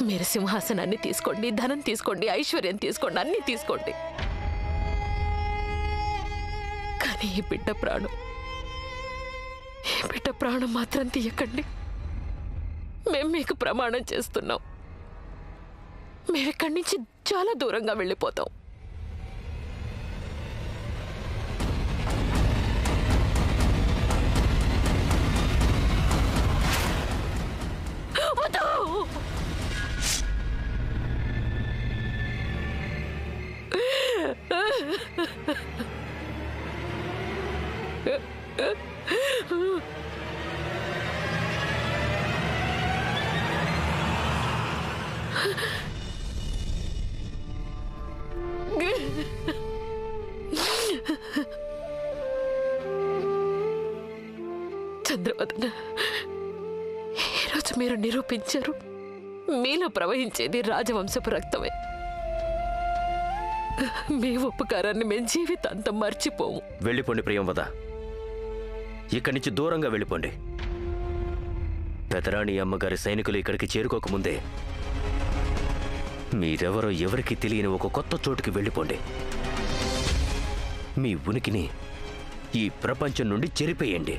మీరు సింహాసనాన్ని తీసుకోండి, ధనం తీసుకోండి, ఐశ్వర్యం తీసుకోండి, అన్నీ తీసుకోండి. కానీ ఈ బిడ్డ ప్రాణం మాత్రం తీయకండి. మేము మీకు ప్రమాణం చేస్తున్నాం. మేమిక్కడి నుంచి చాలా దూరంగా వెళ్ళిపోతాం. చంద్రవదన, ఈరోజు మీరు నిరూపించారు, మీలో ప్రవహించేది రాజవంశపు రక్తమే. మీ ఉపకారాన్ని మేము జీవితాంతం మర్చిపోము. వెళ్ళిపోండి ప్రియంవద, ఇక్కడి నుంచి దూరంగా వెళ్ళిపోండి. పెదరాణి అమ్మగారి సైనికులు ఇక్కడికి చేరుకోకముందే మీరెవరో ఎవరికి తెలియని ఒక కొత్త చోటుకి వెళ్ళిపోండి. మీ ఉనికిని ఈ ప్రపంచం నుండి చెరిపేయండి.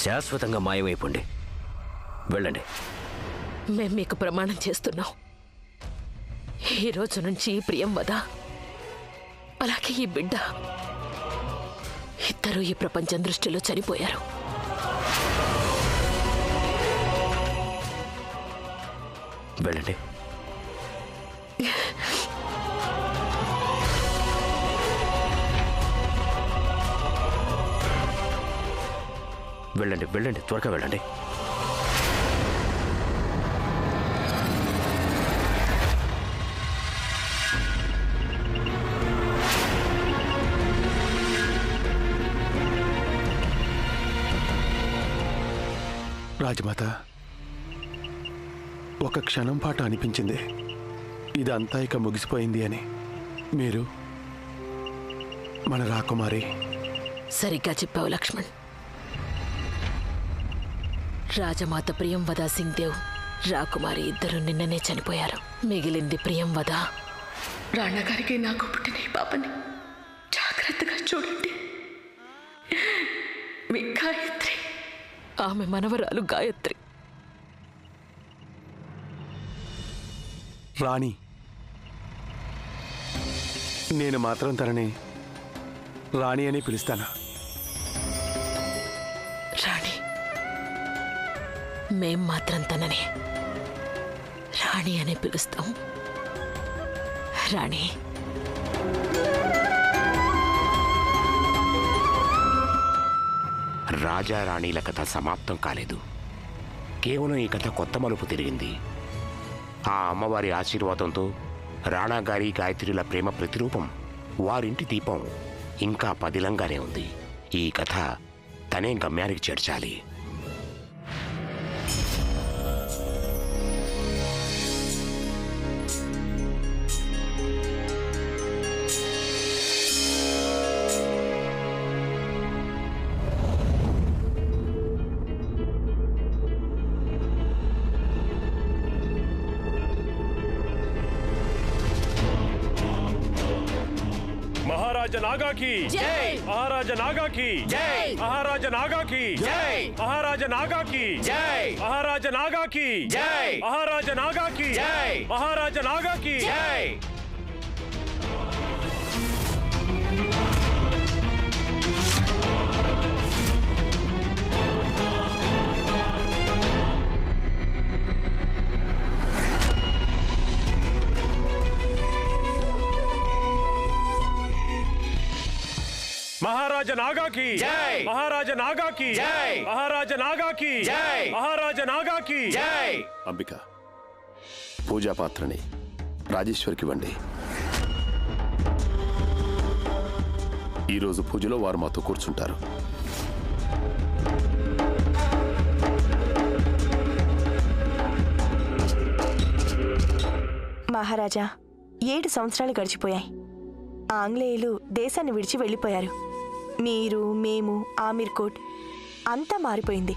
శాశ్వతంగా మాయమైపోండి. వెళ్ళండి. మేము మీకు ప్రమాణం చేస్తున్నాం. ఈ రోజు నుంచి ప్రియంవద అలాగే ఈ బిడ్డ ఇద్దరూ ఈ ప్రపంచం దృష్టిలో చనిపోయారు. వెళ్ళండి. వెళ్ళండి, వెళ్ళండి, త్వరగా వెళ్ళండి. రాజమాత, ఒక క్షణం పాటు అనిపించింది ఇదంతా ఇక ముగిసిపోయింది అని. మీరు మన రాకుమారి. సరిగ్గా చెప్పావు లక్ష్మణ్. రాజమాత ప్రియంవద సింగ్ దేవ్, రాకుమారి ఇద్దరు నిన్ననే చనిపోయారు. మిగిలింది ప్రియంవద. రాణగారికి నాకు పుట్టిన ఈ పాపని జాగ్రత్తగా చూడండి. మీ గాయత్రి, ఆమె మనవరాలు గాయత్రి. రాణి, నేను మాత్రం తనని రాణి అని పిలుస్తాను. రాణి, మేం మాత్రం తనని రాణి అని పిలుస్తాం. రాణి, రాజా రాణిల కథ సమాప్తం కాలేదు. కేవలం ఈ కథ కొత్త మలుపు తిరిగింది. ఆ అమ్మవారి ఆశీర్వాదంతో రాణాగారి గాయత్రిల ప్రేమ ప్రతిరూపం, వారింటి దీపం ఇంకా పదిలంగానే ఉంది. ఈ కథ తనే గమ్యానికి చేర్చాలి. महाराजा नागा की जय, महाराजा नागा की जय, महाराजा नागा की जय, महाराजा नागा की जय, महाराजा नागा की जय, महाराजा नागा की जय, महाराजा नागा की जय. महाराजा नागा की जय, महाराजा नागा की जय, महाराजा नागा की जय, महाराजा नागा की जय. అంబిక, పూజా పాత్రని రాజేశ్వరికి ఇవ్వండి. ఈరోజు పూజలో వారు మాతో కూర్చుంటారు. మహారాజా, 7 సంవత్సరాలు గడిచిపోయాయి. ఆంగ్లేయులు దేశాన్ని విడిచి వెళ్ళిపోయారు. మీరు, మేము, ఆమీర్ కోట్ అంతా మారిపోయింది.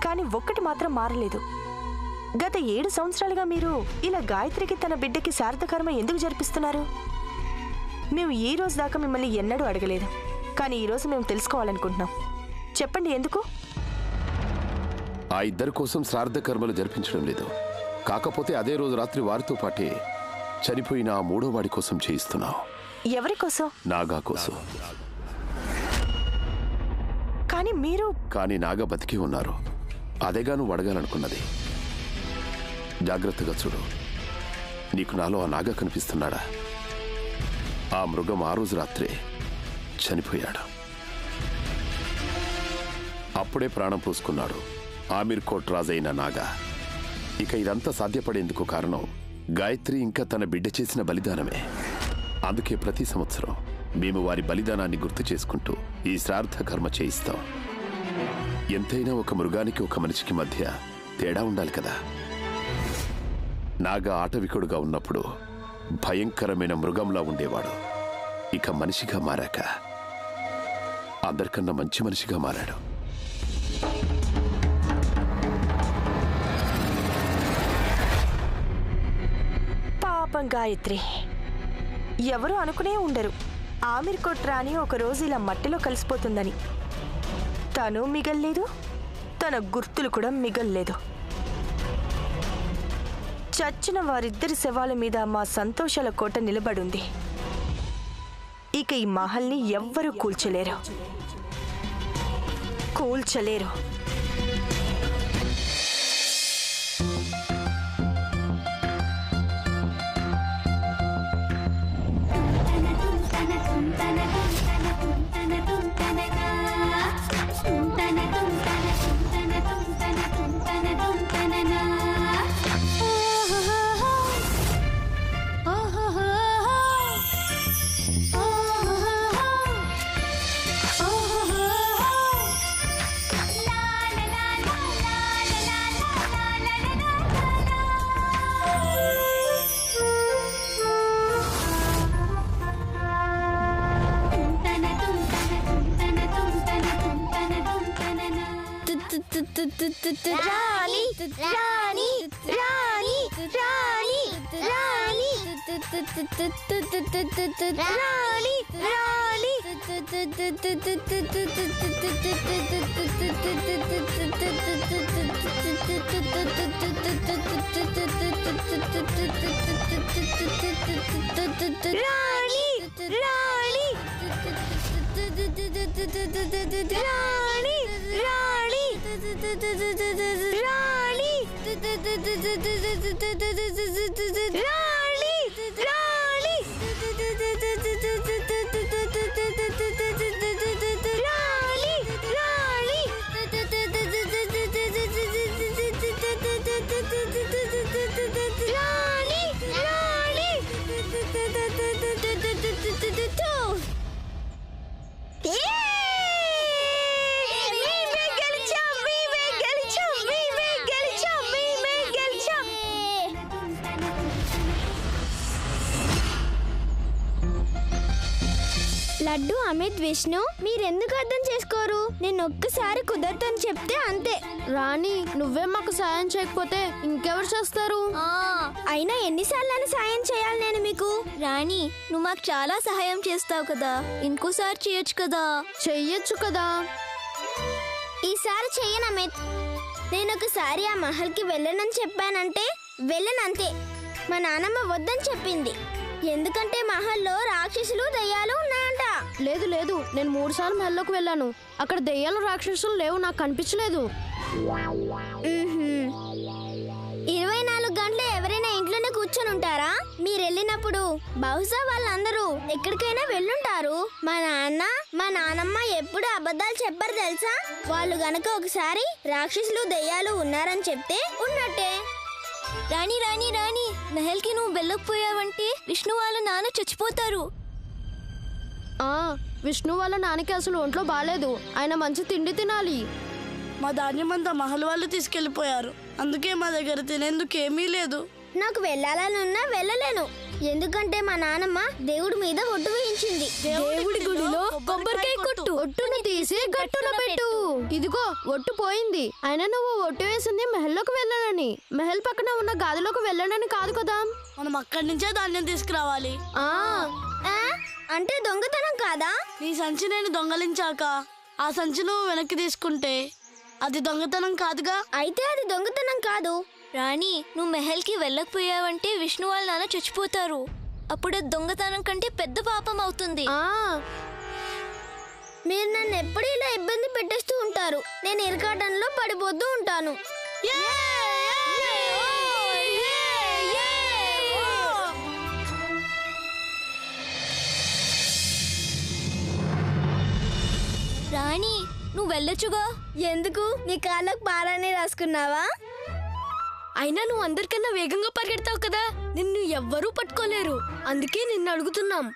కానీ ఒక్కటి మాత్రం మారలేదు. గత 7 సంవత్సరాలుగా మీరు ఇలా గాయత్రికి తన బిడ్డకి శారదకర్మ ఎందుకు జరిపిస్తున్నారు? మేము ఈ రోజు దాకా మిమ్మల్ని ఎన్నడూ అడగలేదు, కానీ ఈరోజు మేము తెలుసుకోవాలనుకుంటున్నాం. చెప్పండి, ఎందుకు? ఆ ఇద్దరి కోసం శ్రాద్ధ కర్మలు జరిపించడం లేదు. కాకపోతే అదే రోజు రాత్రి వారితో పాటే చనిపోయిన ఆ 3వ వాడి కోసం చేయిస్తున్నావు. ఎవరి కోసం? నాగా కోసం. కానీ నాగా బతికి ఉన్నారు. అదేగా నువ్వు అడగాలనుకున్నది. జాగ్రత్తగా చూడు. నీకు నాలో ఆ నాగా కనిపిస్తున్నాడా? ఆ మృగం ఆ రోజు రాత్రే చనిపోయాడు. అప్పుడే ప్రాణం పోసుకున్నాడు ఆమీర్ కోట్ రాజైన నాగా. ఇక ఇదంతా సాధ్యపడేందుకు కారణం గాయత్రి ఇంకా తన బిడ్డ చేసిన బలిదానమే. అందుకే ప్రతి సంవత్సరం మేము వారి బలిదానాన్ని గుర్తు చేసుకుంటూ ఈ శ్రాద్ధ కర్మ చేయిస్తాం. ఎంతైనా ఒక మృగానికి ఒక మనిషికి మధ్య తేడా ఉండాలి కదా. నాగా ఆటవికుడుగా ఉన్నప్పుడు భయంకరమైన మృగంలా ఉండేవాడు. ఇక మనిషిగా మారాక అందరికన్నా మంచి మనిషిగా మారాడు. పాపం గాయత్రి. ఎవరు అనుకునే ఉండరు ఆమీర్ కోట్ రాణి ఒకరోజు ఇలా మట్టిలో కలిసిపోతుందని. తను మిగల్లేదు, తన గుర్తులు కూడా మిగల్లేదు. చచ్చిన వారిద్దరి శవాల మీద మా సంతోషాల కోట నిలబడుంది. ఇక ఈ మహల్ని ఎవ్వరూ కూల్చలేరు. రాణి రాణి రాణి రాణి రాణి రాణి రాణి లడ్డు, అమిత్, విష్ణు మీరెందుకు అర్థం చేసుకోరు? నేను ఒక్కసారి కుదరదని చెప్తే అంతే. రాణి, నువ్వే మాకు సాయం చేయకపోతే ఇంకెవరు చేస్తారు? అయినా ఎన్నిసార్లు సాయం చేయాలి నేను మీకు? రాణి, నువ్వు మాకు చాలా సహాయం చేస్తావు కదా, ఇంకోసారి చేయొచ్చు కదా. చెయ్యొచ్చు కదా. ఈసారి చెయ్యను అమిత్. నేను ఒకసారి ఆ మహల్కి వెళ్ళనని చెప్పానంటే వెళ్ళనంతే. మా నాన్నమ్మ వద్దని చెప్పింది. ఎందుకంటే మహల్లో రాక్షసులు దయ్యాలు ఉన్నాయంట. లేదు లేదు, నేను 3 సార్లు మహల్లోకి వెళ్ళాను. అక్కడ దయ్యాలు రాక్షసులు లేవు, నాకు కనిపించలేదు. 24 గంటలు ఎవరైనా ఇంట్లోనే కూర్చొని ఉంటారా? మీరు వెళ్ళినప్పుడు బహుశా వాళ్ళందరూ ఎక్కడికైనా వెళ్ళుంటారు. మా నాన్న మా నాన్నమ్మ ఎప్పుడు అబద్ధాలు చెప్పరు తెలుసా? వాళ్ళు గనక ఒకసారి రాక్షసులు దయ్యాలు ఉన్నారని చెప్తే ఉన్నట్టే. రాణి రాణి రాణి, మహల్కి నువ్వు వెళ్ళకపోయావంటే విష్ణు వాళ్ళ నాన్న చచ్చిపోతారు. విష్ణు వాళ్ళ నాన్నకి అసలు ఒంట్లో బాలేదు. ఆయన మంచి తిండి తినాలి. మా ధాన్యమంతా మహల్ వాళ్ళు తీసుకెళ్లిపోయారు. అందుకే మా దగ్గర తినేందుకు ఏమీ లేదు. నాకు వెళ్ళాలనున్నా వెళ్ళలేను. ఎందుకంటే మా నాన్నమ్మ దేవుడి మీద ఒట్టు వేయించింది. దేవుడి గుడిలో కొబ్బరికాయ కొట్టు. ఒట్టును తీసి గట్టున పెట్టు. ఇదిగో ఒట్టు పోయింది. అయినా నువ్వు ఒట్టు వేసింది మెహల్లోకి వెళ్ళాలని, మెహల్ పక్కన ఉన్న గదిలోకి వెళ్ళాలని కాదు కదా. మనం అక్కడి నుంచే ధాన్యం తీసుకురావాలి. అంటే దొంగతనం కాదా? నీ సంచి నేను దొంగలించాక ఆ సంచి నువ్వు వెనక్కి తీసుకుంటే అది దొంగతనం కాదుగా. అయితే అది దొంగతనం కాదు. రాణి, నువ్వు మెహల్కి వెళ్ళకపోయావంటే విష్ణు వాళ్ళ నాన్న చచ్చిపోతారు. అప్పుడు దొంగతనం కంటే పెద్ద పాపం అవుతుంది. మీరు నన్ను ఎప్పుడు ఇలా ఇబ్బంది పెట్టేస్తూ ఉంటారు. నేను ఇరకాటంలో పడిపోతూ ఉంటాను. రాణి, నువ్వు వెళ్ళొచ్చుగా. ఎందుకు? నీ కాళ్ళకు పారాన్ని రాసుకున్నావా? అయినా నువ్వు అందరికన్నా వేగంగా పరిగెడతావు కదా, నిన్ను ఎవ్వరూ పట్టుకోలేరు. అందుకే నిన్ను అడుగుతున్నాం.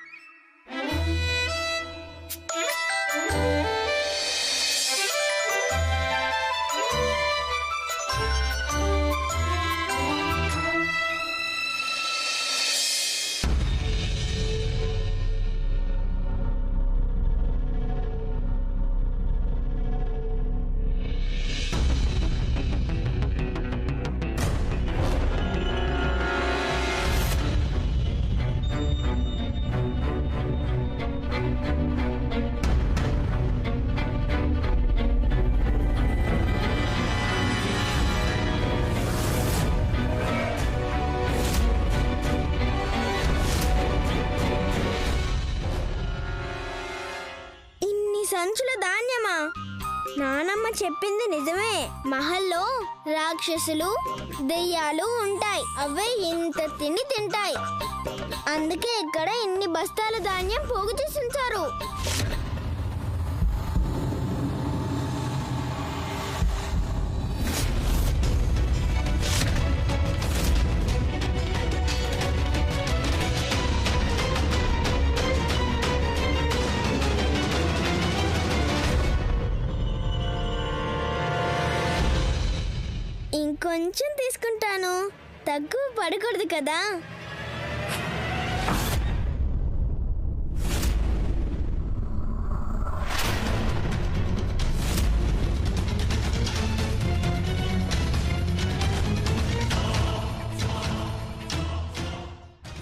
సంచుల ధాన్యమా? నానమ్మ చెప్పింది నిజమే. మహల్లో రాక్షసులు, దెయ్యాలు ఉంటాయి. అవే ఇంత తిండి తింటాయి. అందుకే ఇక్కడ ఇన్ని బస్తాల ధాన్యం పోగు చేసి ఉంచారు. ఇంకొంచెం తీసుకుంటాను. తక్కువ పడకూడదు కదా.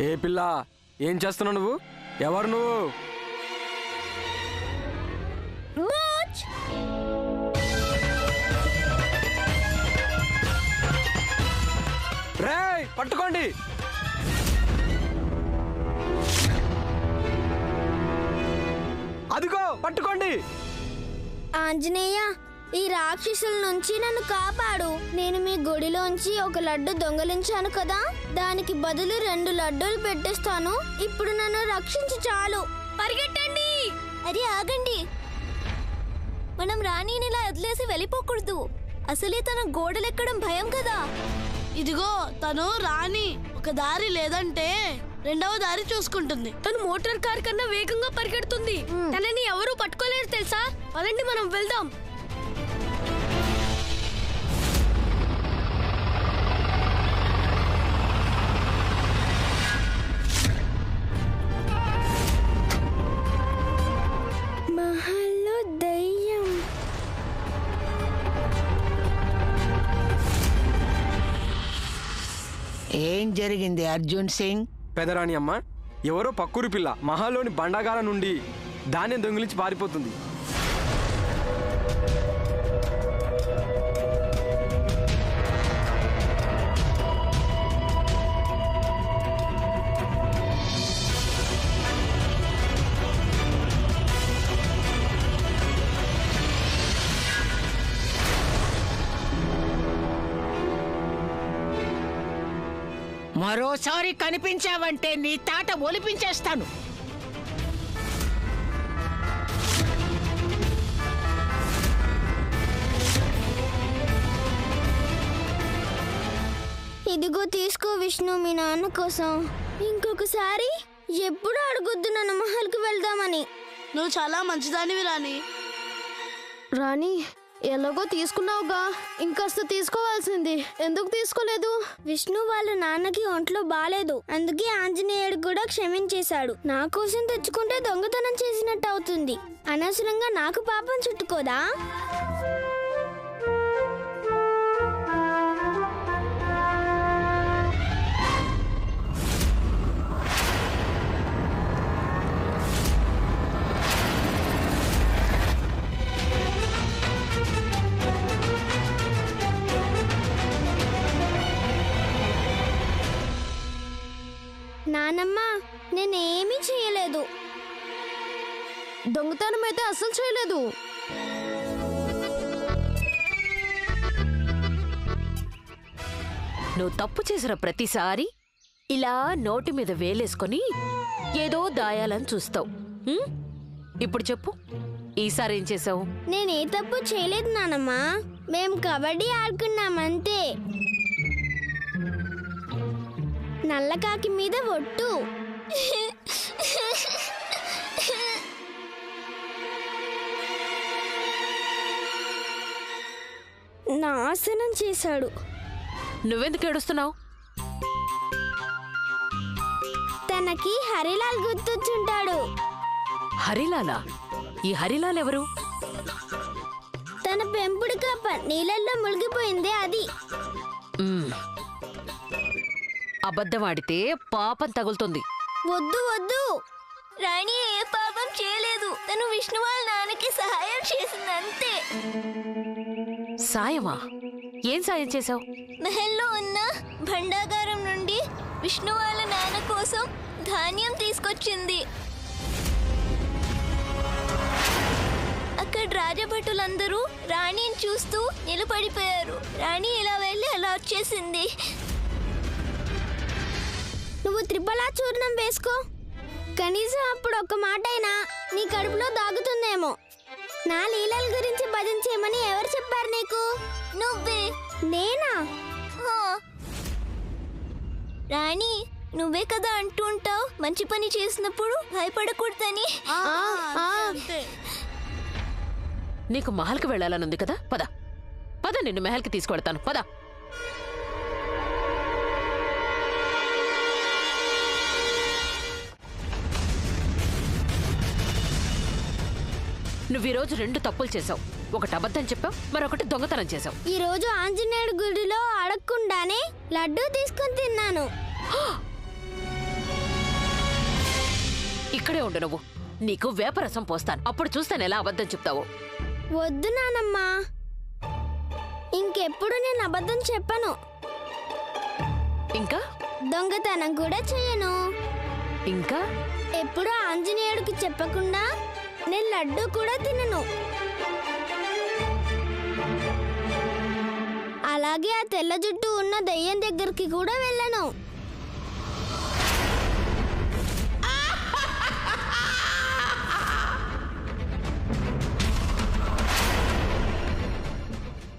ఏ పిల్ల, ఏం చేస్తున్నావు నువ్వు? ఎవరు నువ్వు? రేయ్, పట్టుకోండి. అదిగో పట్టుకోండి. ఆంజనేయ, ఈ రాక్షసుల నుంచి నన్ను కాపాడు. నేను మీ గుడిలోంచి ఒక లడ్డు దొంగలించాను కదా, దానికి బదులు 2 లడ్డూలు పెట్టేస్తాను. ఇప్పుడు నన్ను రక్షించి చాలు. పరిగెట్టండి. అరే ఆగండి, మనం రాణిని ఇలా వదిలేసి వెళ్ళిపోకూడదు. అసలే తన గోడలెక్కడం భయం కదా. ఇదిగో తను రాణి. ఒక దారి లేదంటే 2వ దారి చూసుకుంటుంది. తను మోటార్ కార్ కన్నా వేగంగా పరిగెడుతుంది. తనని ఎవరూ పట్టుకోలేరు తెలుసా. పదండి మనం వెళ్దాం. మహల్లో దయ్యం. ఏం జరిగింది అర్జున్ సింగ్? పెదరాణి అమ్మ, ఎవరో పక్కూరి పిల్ల మహాలోని బండాగాల నుండి ధాన్యం దొంగిలించి పారిపోతుంది. మరోసారి కనిపించావంటే నీ తాట ఒలిపించేస్తాను. ఇదిగో తీసుకో విష్ణు, మీ నాన్న కోసం. ఇంకొకసారి ఎప్పుడు అడగొద్దు నన్ను మహల్కి వెళ్దామని. నువ్వు చాలా మంచిదానివి రాణి. రాణి, ఎలాగో తీసుకున్నావుగా, ఇంకాస్త తీసుకోవాల్సింది. ఎందుకు తీసుకోలేదు? విష్ణు వాళ్ళ నాన్నకి ఒంట్లో బాలేదు, అందుకే ఆంజనేయుడు కూడా క్షమించేశాడు. నా కోసం తెచ్చుకుంటే దొంగతనం చేసినట్టు అవుతుంది. అనవసరంగా నాకు పాపం చుట్టుకోదా? నానమ్మ, నేనేమీ చేయలేదు. దొంగతనం అయితే అస్సలు చేయలేదు. నువ్వు తప్పు చేసిన ప్రతిసారి ఇలా నోటి మీద వేలేసుకొని ఏదో దాయాలని చూస్తావు. ఇప్పుడు చెప్పు, ఈసారి ఏం చేసావు? నేనే తప్పు చేయలేదు నానమ్మ. మేం కబడ్డీ ఆడుకున్నామంతే. నల్లకాకి మీద ఒట్టు. నాశనం చేశాడు. నువ్వెందుకు ఏడుస్తున్నావు? తనకి హరిలాల్ గుర్తొచ్చుంటాడు. హరిలాలా? ఈ హరిలాల్ ఎవరు? తన పెంపుడు కప్ప నీళ్ళల్లో మునిగిపోయిందే అది. అబద్ధం ఆడితే పాపం తగులుతుంది. వద్దు వద్దు. రాణి ఏ పాపం చేయలేదు. తను విష్ణు వాళ్ళ నాన్నకి సహాయం చేసింది అంతే. సాయమా? ఏం సాయం చేసావు? మహల్లో ఉన్న భండాగారం నుండి విష్ణు వాళ్ళ నాన్న కోసం ధాన్యం తీసుకొచ్చింది. అక్కడ రాజభటులందరూ రాణిని చూస్తూ నిలబడిపోయారు. రాణి ఇలా వెళ్ళి అలా వచ్చేసింది. నువ్వు త్రిపలా చూర్ణం వేసుకో. కనీసం అప్పుడు ఒక్క మాట అయినా నీ కడుపులో దాగుతుందేమో. నా లీలల గురించి భజన చేయమని ఎవరు చెప్పారు నీకు? నువ్వే. నేనా? రాణి, నువ్వే కదా అంటుంటావు మంచి పని చేసినప్పుడు భయపడకూడదని. నీకు మహల్కి వెళ్ళాలనుంది కదా, పద పద, నిన్ను మహల్కి తీసుకెళ్తాను, పద. నువ్వు ఈరోజు 2 తప్పులు చేసావు. ఒకటి అబద్ధం చెప్పావు, మరొకటి దొంగతనం చేసావు. ఈ రోజు ఆంజనేయుడు గుడిలో అడగకుండానే లడ్డూ తీసుకుని తిన్నాను. ఇక్కడే ఉండు నువ్వు. నీకు వేపరసం పోస్తాను, అప్పుడు చూస్తాను ఎలా అబద్ధం చెప్తావు. వద్దు నానమ్మా, ఇంకెప్పుడు నేను అబద్ధం చెప్పను. ఇంకా దొంగతనం కూడా చేయను. ఇంకా ఎప్పుడు ఆంజనేయుడికి చెప్పకుండా నేను లడ్డు కూడా తినను. అలాగే ఆ తెల్ల జుట్టు ఉన్న దయ్యం దగ్గరికి కూడా వెళ్ళను.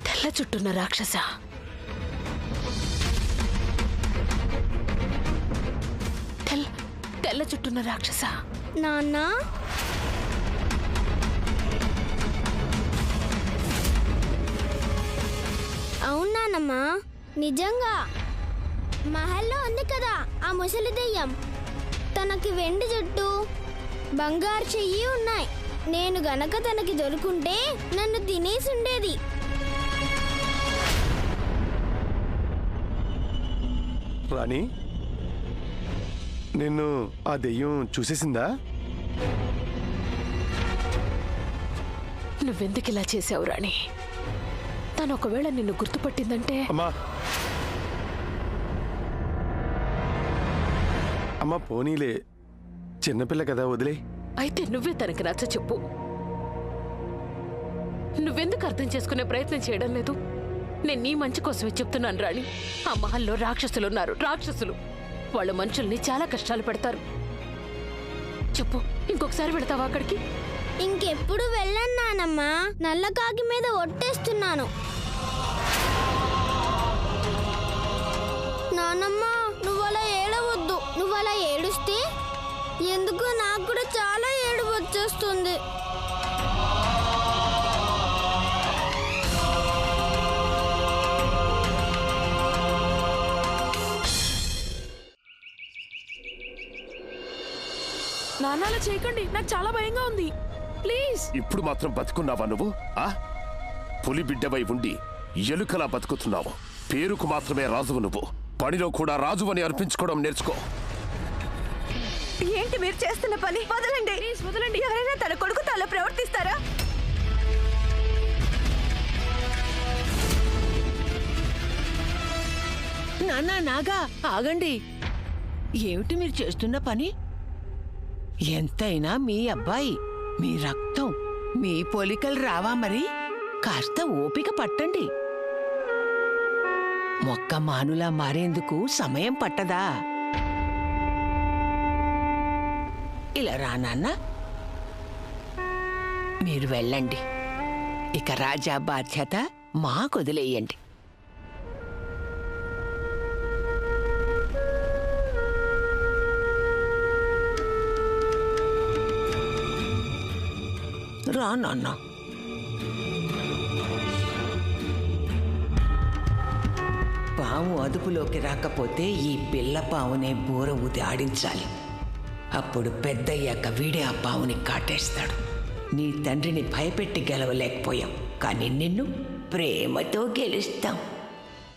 తెల్ల చుట్టున్న రాక్షస, తెల్ల చుట్టున్న రాక్షస. నాన్న, అవునానమ్మా, నిజంగా మహల్లో ఉంది కదా ఆ ముసలి దెయ్యం. తనకి వెండి జుట్టు, బంగారు చెయ్యి ఉన్నాయి. నేను గనక తనకి దొరుకుంటే నన్ను తినేసి ఉండేది. రాణి, నిన్ను ఆ దెయ్యం చూసేసిందా? నువ్వెందుకు ఇలా చేసావు రాణి? తను ఒకవేళ నిన్ను గుర్తుపట్టిందంటే. అమ్మా పోనీలే, చిన్నపిల్ల కదా, వదిలే. అయితే నువ్వే తనకి నచ్చ చెప్పు. నువ్వెందుకు అర్థం చేసుకునే ప్రయత్నం చేయడం లేదు? నేను నీ మంచి కోసమే చెప్తున్నాను రాణి. ఆ మహల్లో రాక్షసులు ఉన్నారు, రాక్షసులు. వాళ్ళు మనుషుల్ని చాలా కష్టాలు పెడతారు. చెప్పు, ఇంకొకసారి వెళతావా అక్కడికి? ఇంకెప్పుడు వెళ్ళను నానమ్మా. నల్ల కాకి మీద ఒట్టేస్తున్నాను. నానమ్మ, నువ్వలా ఏడవద్దు. నువ్వలా ఏడుస్తే ఎందుకు నాకు కూడా చాలా ఏడుపు వచ్చేస్తుంది. నాన్న అలా చేయకండి, నాకు చాలా భయంగా ఉంది. ప్లీజ్. ఇప్పుడు మాత్రం బతుకున్నావా నువ్వు? ఆ పులి బిడ్డవై ఉండి ఎలుకలా బతుకుతున్నావు. పేరుకు మాత్రమే రాజువు నువ్వు, పనిలో కూడా రాజువని అర్పించుకోవడం నేర్చుకో. ఏంటి మీరు చేస్తున్న పని? వదలండి, వదలండి. ఎవరైనా తన కొడుకు తల ప్రవర్తిస్తారా? నాన్నా నాగా ఆగండి. ఏమిటి మీరు చేస్తున్న పని? ఎంతైనా మీ అబ్బాయి, మీ రక్తం, మీ పోలికలు రావా మరి? కాస్త ఓపిక పట్టండి. మొక్క మానులా మారేందుకు సమయం పట్టదా? ఇలా రా నాన్న, మీరు వెళ్ళండి. ఇక రాజా బాధ్యత మాకు వదిలేయండి. రా నాన్న. పాము అదుపులోకి రాకపోతే ఈ పిల్ల పావునే బూర ఊది ఆడించాలి. అప్పుడు పెద్దయ్యాక వీడే ఆ పావుని కాటేస్తాడు. నీ తండ్రిని భయపెట్టి గెలవలేకపోయాం, కానీ నిన్ను ప్రేమతో గెలుస్తాం.